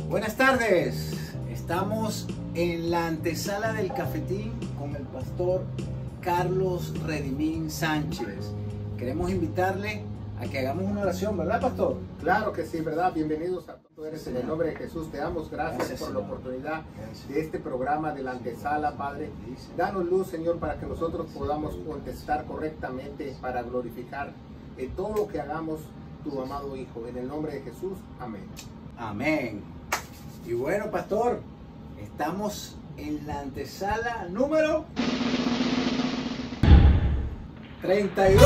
Buenas tardes, estamos en la antesala del cafetín con el pastor Carlos Redimín Sánchez. Queremos invitarle a que hagamos una oración, ¿verdad, pastor? Claro que sí, ¿verdad? Bienvenidos a todos. En el nombre de Jesús te damos gracias por la oportunidad de este programa de la antesala, Padre. Danos luz, Señor, para que nosotros podamos contestar correctamente, para glorificar en todo lo que hagamos tu amado Hijo. En el nombre de Jesús, amén. Amén. Y bueno, pastor, estamos en la antesala número 32.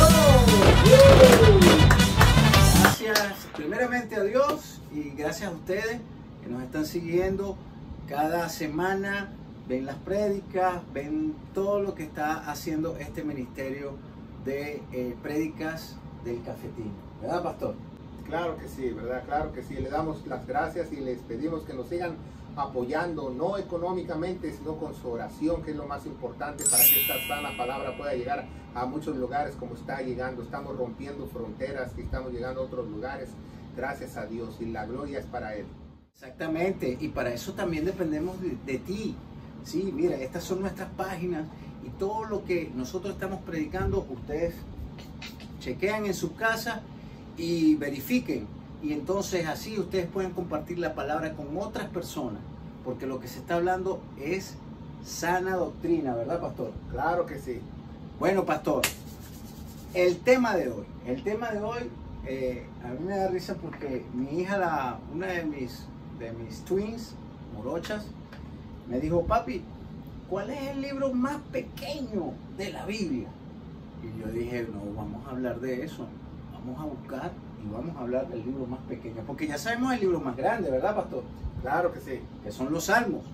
Gracias primeramente a Dios y gracias a ustedes que nos están siguiendo cada semana, ven las prédicas, ven todo lo que está haciendo este ministerio de prédicas del cafetín, ¿verdad, pastor? Claro que sí, ¿verdad? Claro que sí. Le damos las gracias y les pedimos que nos sigan apoyando, no económicamente, sino con su oración, que es lo más importante para que esta sana palabra pueda llegar a muchos lugares como está llegando. Estamos rompiendo fronteras y estamos llegando a otros lugares, gracias a Dios, y la gloria es para Él. Exactamente, y para eso también dependemos de ti. Sí, mira, estas son nuestras páginas y todo lo que nosotros estamos predicando, ustedes chequean en su casa y verifiquen, y entonces así ustedes pueden compartir la palabra con otras personas, porque lo que se está hablando es sana doctrina, ¿verdad, pastor? Claro que sí. Bueno, pastor, el tema de hoy, a mí me da risa porque mi hija, una de mis twins, morochas, me dijo: papi, ¿cuál es el libro más pequeño de la Biblia? Y yo dije: no, vamos a hablar de eso. Vamos a buscar y vamos a hablar del libro más pequeño, porque ya sabemos el libro más grande, ¿verdad, pastor? Claro que sí. Que son los Salmos.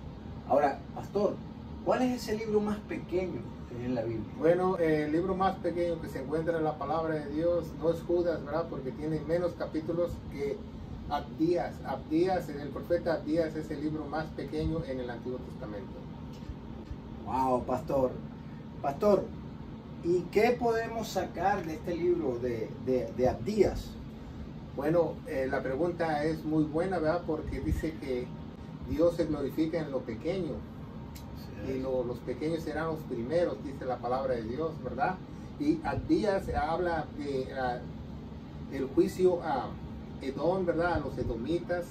Ahora, pastor, ¿cuál es ese libro más pequeño que hay en la Biblia? Bueno, el libro más pequeño que se encuentra en la palabra de Dios no es Judas, ¿verdad? Porque tiene menos capítulos que Abdías. El profeta Abdías es el libro más pequeño en el Antiguo Testamento. Wow, pastor. Pastor, ¿y qué podemos sacar de este libro de Abdías? Bueno, la pregunta es muy buena, ¿verdad? Porque dice que Dios se glorifica en lo pequeño. Sí. Y los pequeños serán los primeros, dice la palabra de Dios, ¿verdad? Y Abdías habla de el juicio a Edom, ¿verdad? A los edomitas,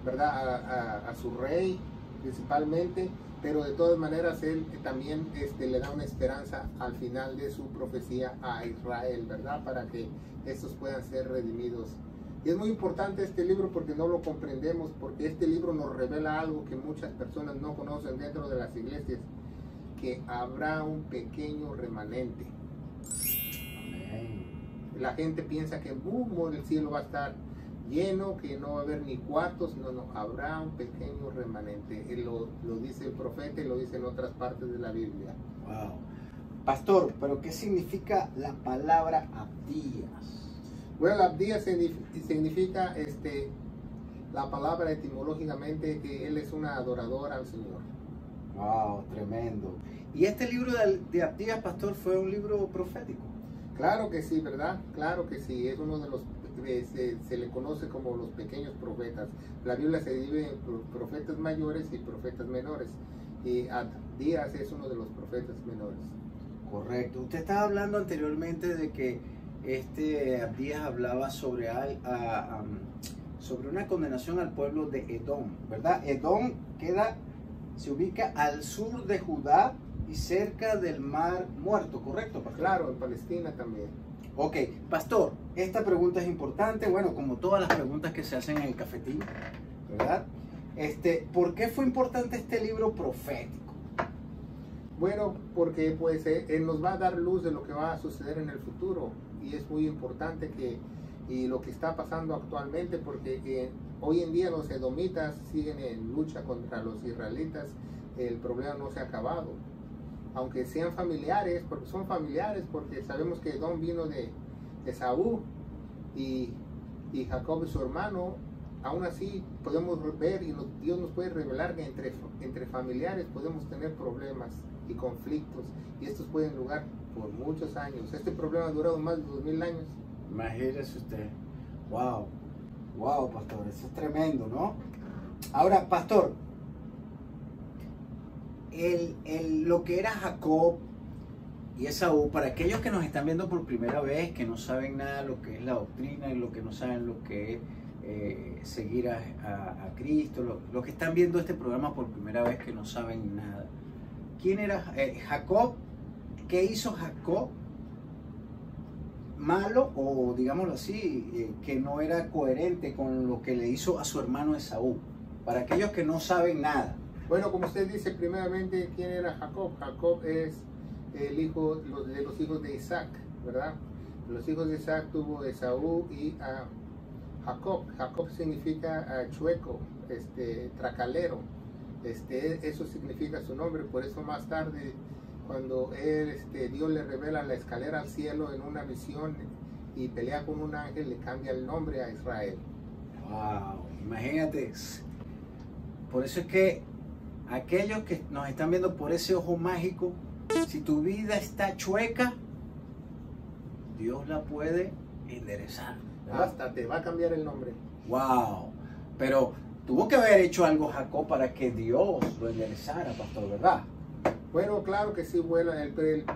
¿verdad? A su rey, principalmente. Pero de todas maneras él también le da una esperanza al final de su profecía a Israel, ¿verdad? Para que estos puedan ser redimidos. Y es muy importante este libro porque no lo comprendemos, porque este libro nos revela algo que muchas personas no conocen dentro de las iglesias, que habrá un pequeño remanente. Amén. La gente piensa que el cielo va a estar lleno, que no va a haber ni cuartos. No, habrá un pequeño remanente. Él lo dice el profeta y lo dice en otras partes de la Biblia. Wow. Pastor, ¿pero qué significa la palabra Abdías? Bueno, Abdías significa la palabra etimológicamente que él es un adorador al Señor. Wow, tremendo. ¿Y este libro de Abdías, pastor, fue un libro profético? Claro que sí, ¿verdad? Claro que sí. Es uno de los se le conoce como los pequeños profetas. La Biblia se divide en profetas mayores y profetas menores, y Abdías es uno de los profetas menores. Correcto. Usted estaba hablando anteriormente de que Abdías hablaba sobre una condenación al pueblo de Edom, ¿verdad? Edom se ubica al sur de Judá y cerca del Mar Muerto, ¿correcto, pastor? Claro, en Palestina también. Ok, pastor, esta pregunta es importante, bueno, como todas las preguntas que se hacen en el cafetín, ¿verdad? ¿Por qué fue importante este libro profético? Bueno, porque pues él nos va a dar luz de lo que va a suceder en el futuro, y es muy importante y lo que está pasando actualmente, porque hoy en día los edomitas siguen en lucha contra los israelitas. El problema no se ha acabado, aunque sean familiares, porque son familiares, porque sabemos que Edom vino de Esaú, y Jacob y su hermano aún así podemos ver y Dios nos puede revelar que entre familiares podemos tener problemas y conflictos, y estos pueden durar por muchos años. Este problema ha durado más de 2000 años. Imagínese usted. Wow, wow, pastor, eso es tremendo, ¿no? Ahora, pastor, lo que era Jacob y Esaú, para aquellos que nos están viendo por primera vez, que no saben nada de lo que es la doctrina y lo que no saben lo que es seguir a Cristo, los que están viendo este programa por primera vez que no saben nada. ¿Quién era Jacob? ¿Qué hizo Jacob malo, o digámoslo así, que no era coherente con lo que le hizo a su hermano Esaú? Para aquellos que no saben nada. Bueno, como usted dice, primeramente, ¿quién era Jacob? Jacob es el hijo de los hijos de Isaac, ¿verdad? Los hijos de Isaac tuvo Esaú y Jacob. Jacob significa chueco, tracalero. Eso significa su nombre. Por eso más tarde, cuando Dios le revela la escalera al cielo en una visión y pelea con un ángel, le cambia el nombre a Israel. Wow, imagínate. Por eso es que aquellos que nos están viendo por ese ojo mágico, si tu vida está chueca, Dios la puede enderezar, ¿verdad? Hasta te va a cambiar el nombre. Wow, pero tuvo que haber hecho algo Jacob para que Dios lo enderezara, pastor, ¿verdad? Bueno, claro que sí, bueno,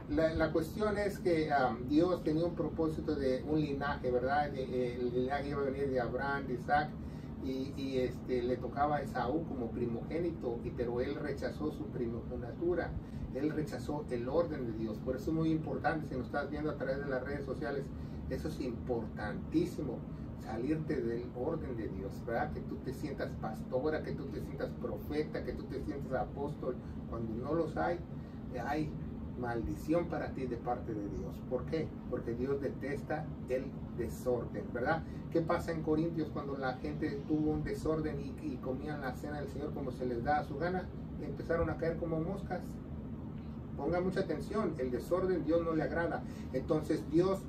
la cuestión es que Dios tenía un propósito de un linaje, ¿verdad? El linaje iba a venir de Abraham, de Isaac, y le tocaba a Esaú como primogénito, pero él rechazó su primogenitura, él rechazó el orden de Dios. Por eso es muy importante, si nos estás viendo a través de las redes sociales, eso es importantísimo, salirte del orden de Dios, ¿verdad? Que tú te sientas pastora, que tú te sientas profeta, que tú te sientas apóstol. Cuando no los hay maldición para ti de parte de Dios. ¿Por qué? Porque Dios detesta el desorden, ¿verdad? ¿Qué pasa en Corintios cuando la gente tuvo un desorden y comían la cena del Señor como se les da a su gana? Empezaron a caer como moscas. Ponga mucha atención, el desorden Dios no le agrada. Entonces Dios,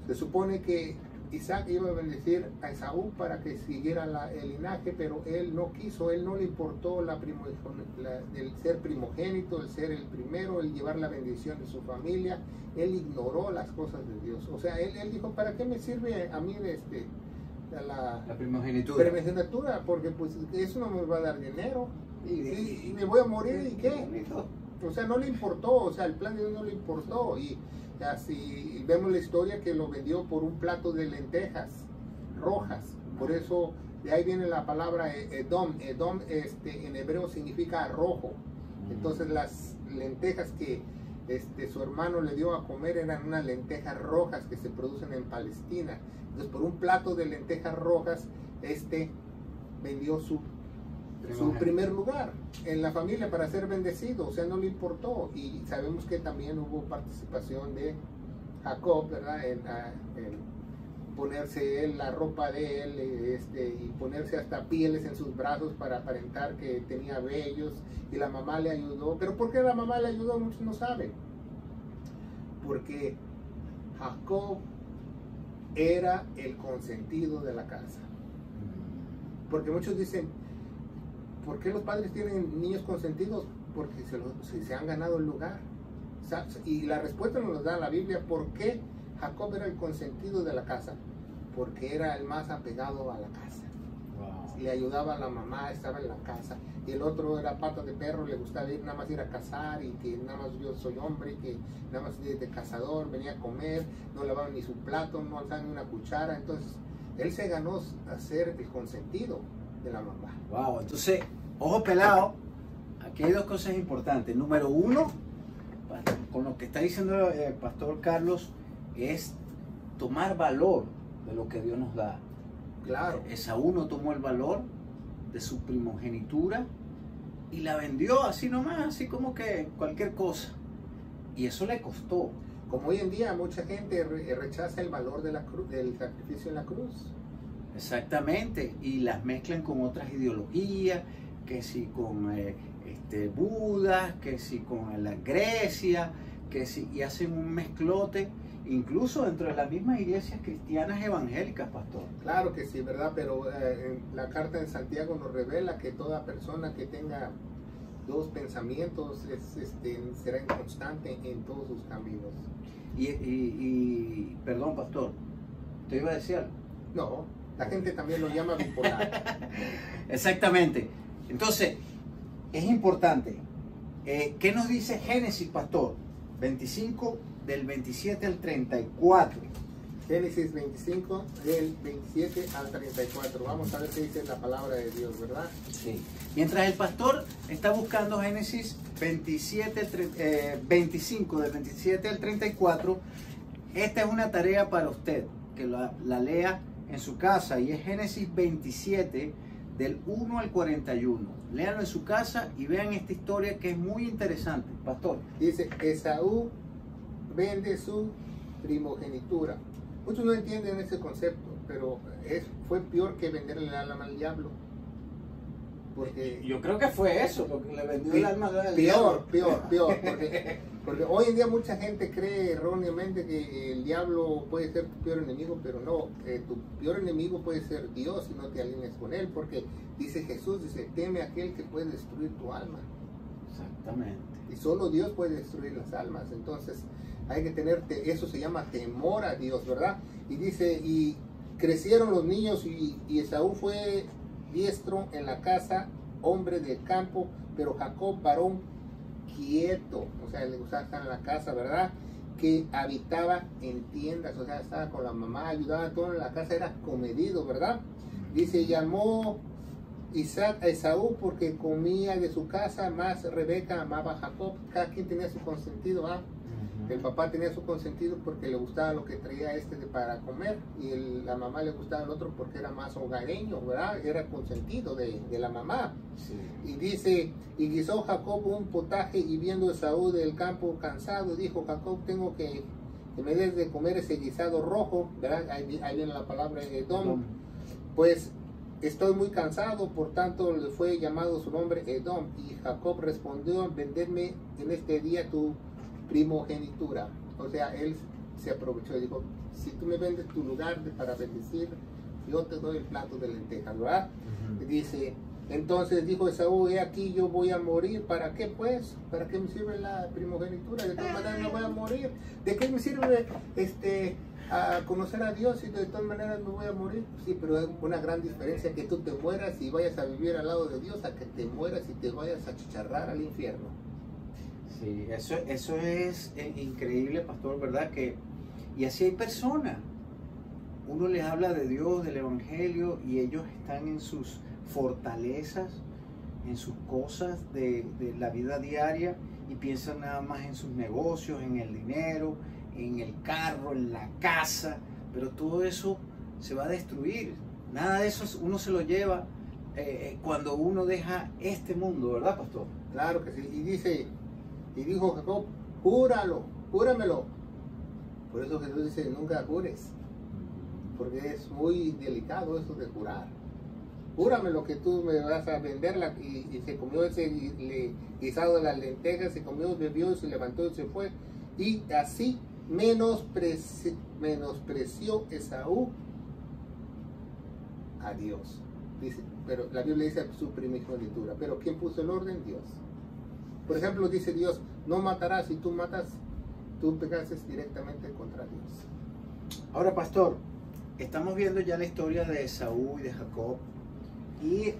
se supone que Isaac iba a bendecir a Esaú para que siguiera el linaje, pero él no quiso, él no le importó el ser primogénito, el ser el primero, el llevar la bendición de su familia. Él ignoró las cosas de Dios. O sea, él dijo, ¿para qué me sirve a mí la primogenitura? Porque pues eso no me va a dar dinero y me voy a morir, ¿y qué? O sea, no le importó, o sea, el plan de Dios no le importó. Y así vemos la historia que lo vendió por un plato de lentejas rojas. Por eso de ahí viene la palabra Edom. Edom en hebreo significa rojo. Entonces las lentejas que su hermano le dio a comer eran unas lentejas rojas que se producen en Palestina. Entonces por un plato de lentejas rojas vendió su primer lugar en la familia para ser bendecido. O sea, no le importó. Y sabemos que también hubo participación de Jacob, ¿verdad? En ponerse él la ropa de él y ponerse hasta pieles en sus brazos para aparentar que tenía vellos, y la mamá le ayudó. Pero ¿por qué la mamá le ayudó? Muchos no saben. Porque Jacob era el consentido de la casa. Porque muchos dicen, ¿por qué los padres tienen niños consentidos? Porque se han ganado el lugar. Y la respuesta nos da la Biblia. ¿Por qué Jacob era el consentido de la casa? Porque era el más apegado a la casa. Wow. Le ayudaba a la mamá, estaba en la casa. Y el otro era pata de perro, le gustaba nada más ir a cazar, y que nada más yo soy hombre, que nada más de cazador, venía a comer, no lavaba ni su plato, no alzaba ni una cuchara. Entonces, él se ganó a ser el consentido de la mamá. Wow, entonces, ojo pelado, aquí hay dos cosas importantes. Número uno, con lo que está diciendo el pastor Carlos, es tomar valor de lo que Dios nos da. Claro. Esaú no tomó el valor de su primogenitura y la vendió así nomás, así como que cualquier cosa. Y eso le costó. Como hoy en día mucha gente rechaza el valor de del sacrificio en la cruz. Exactamente, y las mezclan con otras ideologías, que si con Buda, que si con la Grecia, porque sí, y hacen un mezclote, incluso dentro de las mismas iglesias cristianas evangélicas, pastor. Claro que sí, ¿verdad? Pero la carta de Santiago nos revela que toda persona que tenga dos pensamientos será inconstante en todos sus caminos. Perdón, pastor, ¿te iba a decir algo? No, la gente también lo llama bipolar. Exactamente. Entonces, es importante. ¿Qué nos dice Génesis, pastor? 25, del 27 al 34. Génesis 25, del 27 al 34. Vamos a ver qué dice la palabra de Dios, ¿verdad? Sí. Mientras el pastor está buscando Génesis 25, del 27 al 34, esta es una tarea para usted, que la lea en su casa, y es Génesis 27, del 1 al 41. Léanlo en su casa y vean esta historia que es muy interesante, pastor. Dice, Esaú vende su primogenitura. Muchos no entienden ese concepto, pero fue peor que venderle el alma al diablo. Porque yo creo que fue eso, lo que le vendió el alma al diablo. Peor. Porque hoy en día mucha gente cree erróneamente que el diablo puede ser tu peor enemigo, pero no, tu peor enemigo puede ser Dios si no te alineas con él, porque dice Jesús, teme a aquel que puede destruir tu alma. Exactamente. Y solo Dios puede destruir las almas. Entonces hay que tener, eso se llama temor a Dios, ¿verdad? Y dice, y crecieron los niños y Esaú fue diestro en la casa, hombre del campo, pero Jacob varón quieto, o sea, le gustaba estar en la casa, ¿verdad? Que habitaba en tiendas, o sea, estaba con la mamá, ayudaba a todo en la casa, era comedido, ¿verdad? Dice, llamó Isaac a Esaú porque comía de su casa, más Rebeca amaba a Jacob. Cada quien tenía su consentido, ¿ah? El papá tenía su consentido porque le gustaba lo que traía para comer, y la mamá le gustaba el otro porque era más hogareño, ¿verdad? Era consentido de la mamá. Sí. Y dice, y guisó Jacob un potaje, y viendo Esaú del campo cansado, dijo Jacob, tengo que me des de comer ese guisado rojo, ¿verdad? Ahí viene la palabra Edom. Pues estoy muy cansado, por tanto le fue llamado su nombre Edom. Y Jacob respondió, vendedme en este día tu primogenitura. O sea, él se aprovechó y dijo, si tú me vendes tu lugar para bendecir, yo te doy el plato de lentejas, ¿verdad? Y dice, entonces dijo Esaú, he aquí yo voy a morir, ¿para qué pues? ¿Para qué me sirve la primogenitura? De todas maneras no voy a morir. ¿De qué me sirve a conocer a Dios y de todas maneras me voy a morir? Sí, pero es una gran diferencia que tú te mueras y vayas a vivir al lado de Dios, a que te mueras y te vayas a chicharrar al infierno. Sí, eso es increíble, pastor, ¿verdad? Y así hay personas. Uno les habla de Dios, del Evangelio, y ellos están en sus fortalezas, en sus cosas de la vida diaria, y piensan nada más en sus negocios, en el dinero, en el carro, en la casa, pero todo eso se va a destruir. Nada de eso uno se lo lleva cuando uno deja este mundo, ¿verdad, pastor? Claro que sí. Y dice, y dijo Jacob, júramelo. Por eso Jesús dice, nunca jures, porque es muy delicado eso de jurar. Júrame lo que tú me vas a venderla. Y se comió ese guisado de las lentejas, se comió, bebió, se levantó y se fue. Y así menospreció Esaú a Dios. Dice, pero la Biblia dice su primogenitura. Pero ¿quién puso el orden? Dios. Por ejemplo, dice Dios, no matarás. Si tú matas, tú pecaste directamente contra Dios. Ahora, pastor, estamos viendo ya la historia de Esaú y de Jacob. Y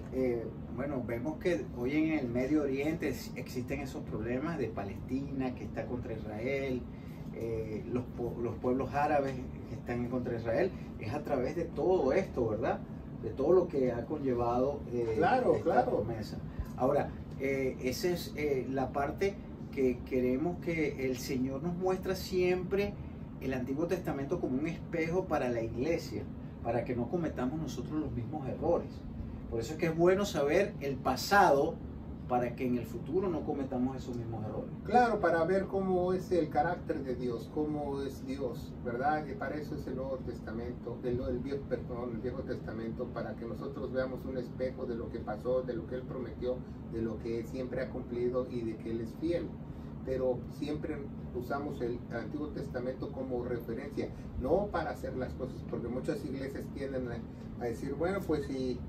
bueno, vemos que hoy en el Medio Oriente existen esos problemas de Palestina que está contra Israel, los pueblos árabes que están contra Israel. Es a través de todo esto, ¿verdad? De todo lo que ha conllevado esta promesa. Ahora, esa es la parte que queremos que el Señor nos muestra siempre el Antiguo Testamento como un espejo para la iglesia, para que no cometamos nosotros los mismos errores. Por eso es que es bueno saber el pasado para que en el futuro no cometamos esos mismos errores. Claro, para ver cómo es el carácter de Dios, cómo es Dios, ¿verdad? Y para eso es el Nuevo Testamento, el Viejo Testamento, para que nosotros veamos un espejo de lo que pasó, de lo que Él prometió, de lo que siempre ha cumplido y de que Él es fiel. pero siempre usamos el Antiguo Testamento como referencia, no para hacer las cosas, porque muchas iglesias tienden a decir, bueno, pues si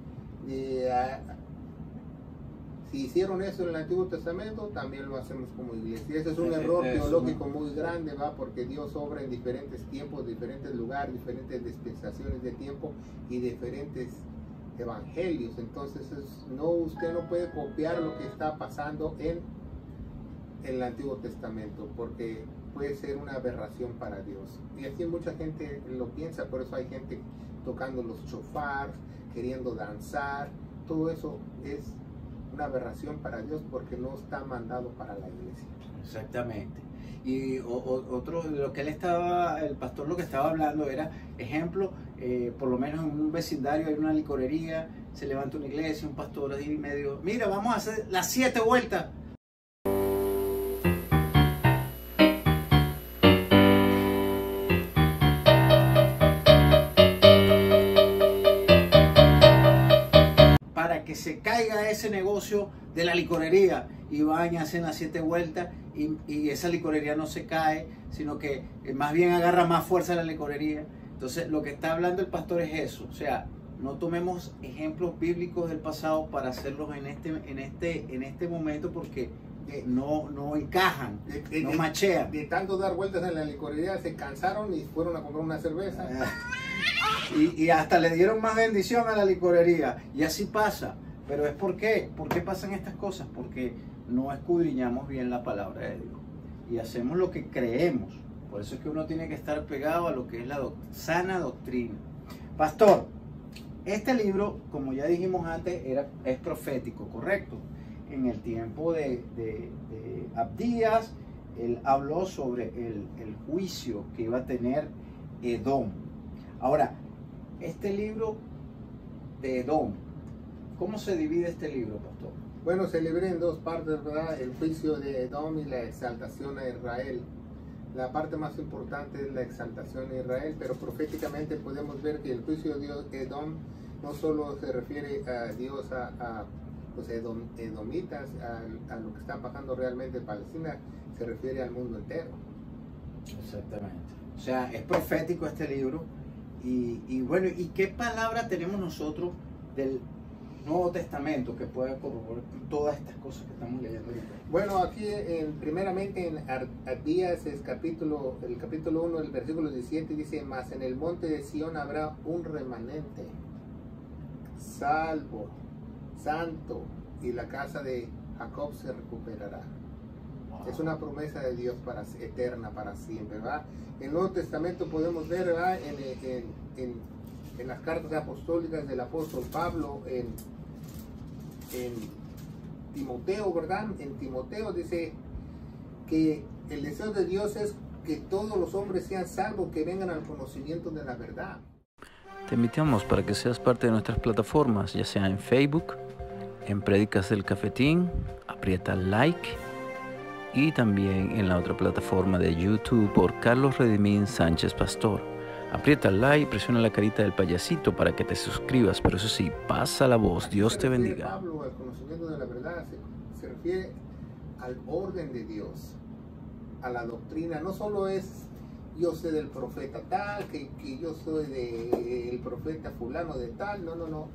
hicieron eso en el Antiguo Testamento, también lo hacemos como iglesia. Y ese es un error teológico muy grande, ¿va? Porque Dios obra en diferentes tiempos, diferentes lugares, diferentes dispensaciones de tiempo y diferentes evangelios. Entonces usted no puede copiar lo que está pasando en el Antiguo Testamento, porque puede ser una aberración para Dios. Y así mucha gente lo piensa, por eso hay gente tocando los shofars, queriendo danzar. Todo eso es una aberración para Dios, porque no está mandado para la iglesia. Exactamente. Y otro, lo que el pastor lo que estaba hablando era, ejemplo, por lo menos en un vecindario hay una licorería, se levanta una iglesia, un pastor ahí medio, mira, vamos a hacer las 7 vueltas. Que se caiga ese negocio de la licorería, y van y hacen las 7 vueltas y esa licorería no se cae, sino que más bien agarra más fuerza la licorería. Entonces lo que está hablando el pastor es eso, o sea, no tomemos ejemplos bíblicos del pasado para hacerlos en este momento, porque no encajan, no machean. De tanto dar vueltas en la licorería se cansaron y fueron a comprar una cerveza. Y hasta le dieron más bendición a la licorería. Y así pasa. Pero es ¿por qué? ¿Por qué pasan estas cosas? Porque no escudriñamos bien la palabra de Dios. Y hacemos lo que creemos. Por eso es que uno tiene que estar pegado a lo que es la sana doctrina. Pastor, este libro, como ya dijimos antes, es profético, ¿correcto? En el tiempo de Abdías, él habló sobre el juicio que iba a tener Edom. Ahora, este libro de Edom, ¿cómo se divide este libro, pastor? Bueno, se divide en dos partes, ¿verdad? El juicio de Edom y la exaltación a Israel. La parte más importante es la exaltación a Israel, pero proféticamente podemos ver que el juicio de Edom no solo se refiere a Dios, a los edomitas, a lo que está pasando realmente en Palestina, se refiere al mundo entero. Exactamente. O sea, es profético este libro. Y bueno, ¿y qué palabra tenemos nosotros del Nuevo Testamento que pueda corroborar todas estas cosas que estamos leyendo ahorita? Bueno, aquí primeramente en Abdías, el capítulo 1, el versículo 17 dice: mas en el monte de Sión habrá un remanente, salvo, santo, y la casa de Jacob se recuperará. Wow. Es una promesa de Dios eterna para siempre, ¿verdad? En el Nuevo Testamento podemos ver, ¿verdad? En las cartas apostólicas del apóstol Pablo, en Timoteo, ¿verdad? En Timoteo dice que el deseo de Dios es que todos los hombres sean salvos, que vengan al conocimiento de la verdad. Te invitamos para que seas parte de nuestras plataformas, ya sea en Facebook, en Prédicas del Cafetín, aprieta like, y también en la otra plataforma de YouTube por Carlos Redimín Sánchez Pastor. Aprieta like y presiona la carita del payasito para que te suscribas, pero eso sí, pasa la voz. Dios te bendiga. Pablo, al conocimiento de la verdad, se refiere al orden de Dios, a la doctrina. No solo es yo sé del profeta tal, que yo soy del profeta fulano de tal, no,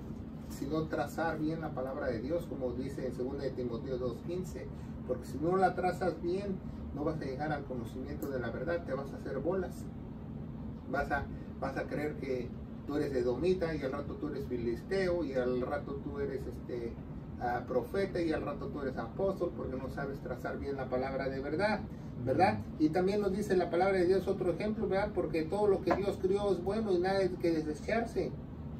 sino trazar bien la palabra de Dios, como dice en 2 de Timoteo 2:15, porque si no la trazas bien, no vas a llegar al conocimiento de la verdad, te vas a hacer bolas. Vas a creer que tú eres edomita, y al rato tú eres filisteo, y al rato tú eres profeta, y al rato tú eres apóstol, porque no sabes trazar bien la palabra de verdad, ¿verdad? Y también nos dice la palabra de Dios otro ejemplo, ¿verdad? Porque todo lo que Dios crió es bueno y nada hay que desecharse,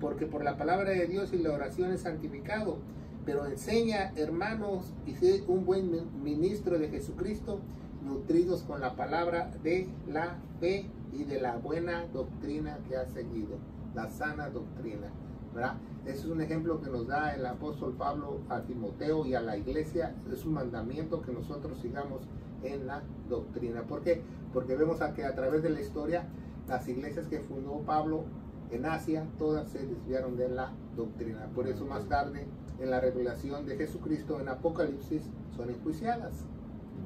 porque por la palabra de Dios y la oración es santificado. Pero enseña, hermanos, y sé un buen ministro de Jesucristo, nutridos con la palabra de la fe y de la buena doctrina que ha seguido, la sana doctrina, ¿verdad? Ese es un ejemplo que nos da el apóstol Pablo a Timoteo y a la iglesia. Es un mandamiento que nosotros sigamos en la doctrina. ¿Por qué? Porque vemos que a través de la historia, las iglesias que fundó Pablo en Asia, todas se desviaron de la doctrina. Por eso más tarde, en la revelación de Jesucristo en Apocalipsis, son enjuiciadas.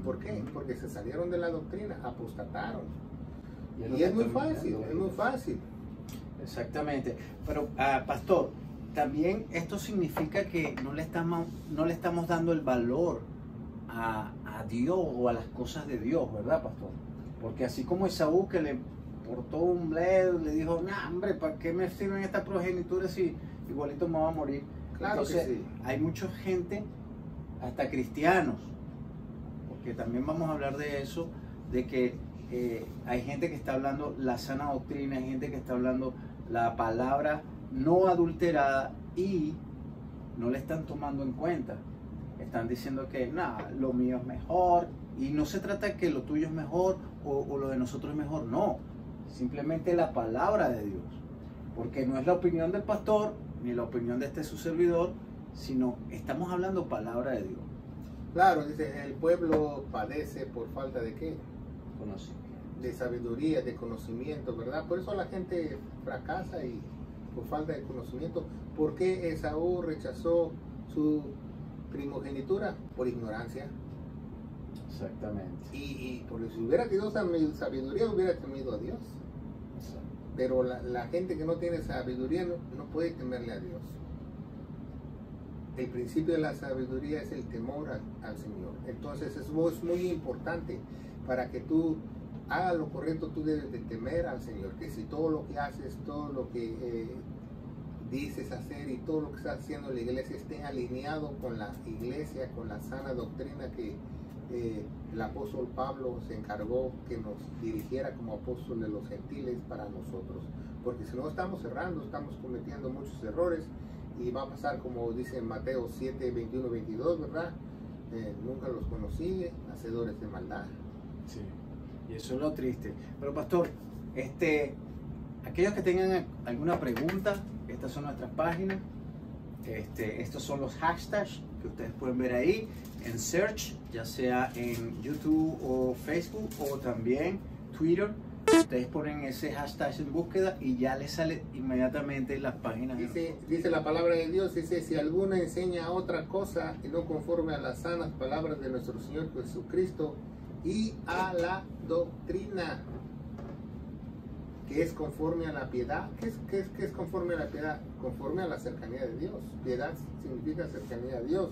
¿Por qué? Porque se salieron de la doctrina, apostataron. Y es muy fácil, es muy fácil. Exactamente. Pero, pastor, también esto significa que no le estamos dando el valor a Dios o a las cosas de Dios, ¿verdad, pastor? Porque así como Esaú, que le portó un bledo, le dijo, nah, hombre, ¿para qué me sirven estas progenituras si igualito me va a morir? Claro. Entonces, que sí. hay mucha gente, hasta cristianos, porque también vamos a hablar de eso, de que hay gente que está hablando la sana doctrina, hay gente que está hablando la palabra no adulterada y no le están tomando en cuenta. Están diciendo que nada, lo mío es mejor, y no se trata de que lo tuyo es mejor o lo de nosotros es mejor, no, simplemente la palabra de Dios, porque no es la opinión del pastor ni la opinión de su servidor, sino estamos hablando palabra de Dios. Claro, dice, el pueblo padece por falta de ¿qué? Conocimiento. De sabiduría, de conocimiento, ¿verdad? Por eso la gente fracasa y por falta de conocimiento. ¿Por qué Esaú rechazó su primogenitura? Por ignorancia. Exactamente. Y porque si hubiera tenido sabiduría, hubiera temido a Dios. Exacto. Pero la gente que no tiene sabiduría no puede temerle a Dios. El principio de la sabiduría es el temor al Señor. Entonces es muy importante. Para que tú hagas lo correcto, tú debes de temer al Señor. Que si todo lo que haces, todo lo que dices hacer y todo lo que estás haciendo en la iglesia esté alineado con la iglesia, con la sana doctrina que el apóstol Pablo se encargó que nos dirigiera como apóstol de los gentiles para nosotros. Porque si no, estamos errando, estamos cometiendo muchos errores y va a pasar como dice en Mateo 7, 21, 22, ¿verdad? Nunca los conocí, hacedores de maldad. Sí, y eso es lo triste. Pero pastor, aquellos que tengan alguna pregunta, estas son nuestras páginas. Estos son los hashtags que ustedes pueden ver ahí en search, ya sea en YouTube o Facebook o también Twitter. Ustedes ponen ese hashtag en búsqueda y ya les sale inmediatamente las páginas. Dice la palabra de Dios, dice, si alguno enseña otra cosa y no conforme a las sanas palabras de nuestro Señor Jesucristo y a la doctrina, que es conforme a la piedad. ¿Qué es conforme a la piedad? Conforme a la cercanía de Dios. Piedad significa cercanía a Dios.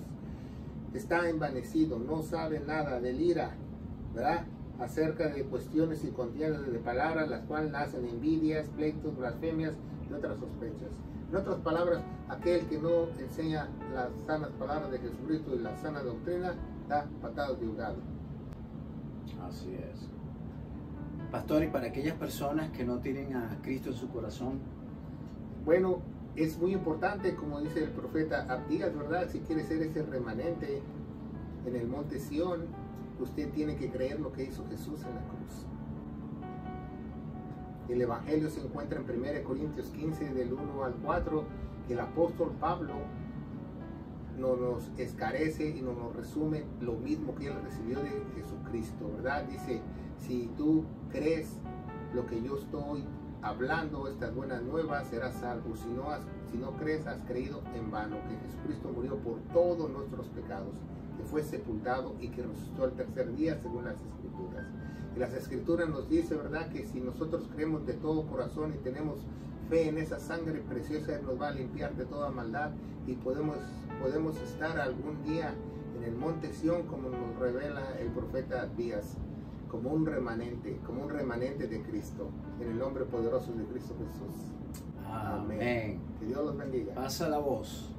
Está envanecido, no sabe nada, delira, ¿verdad? Acerca de cuestiones y contiendas de palabras, las cuales nacen envidias, pleitos, blasfemias y otras sospechas. En otras palabras, aquel que no enseña las sanas palabras de Jesucristo y la sana doctrina, da patadas de ahogado. Así es. Pastor, y para aquellas personas que no tienen a Cristo en su corazón. Bueno, es muy importante, como dice el profeta Abdías, ¿verdad? Si quiere ser ese remanente en el monte Sión, usted tiene que creer lo que hizo Jesús en la cruz. El Evangelio se encuentra en 1 Corintios 15, del 1 al 4, que el apóstol Pablo nos esclarece y nos resume lo mismo que él recibió de Jesucristo, ¿verdad? Dice, si tú crees lo que yo estoy hablando, estas buenas nuevas, serás salvo. Si no crees, has creído en vano, que Jesucristo murió por todos nuestros pecados, que fue sepultado y que resucitó al tercer día según las Escrituras. Y las Escrituras nos dice, ¿verdad?, que si nosotros creemos de todo corazón y tenemos fe en esa sangre preciosa, Él nos va a limpiar de toda maldad y podemos estar algún día en el monte Sión, como nos revela el profeta Abdías, como un remanente de Cristo, en el nombre poderoso de Cristo Jesús. Amén. Que Dios los bendiga. Pasa la voz.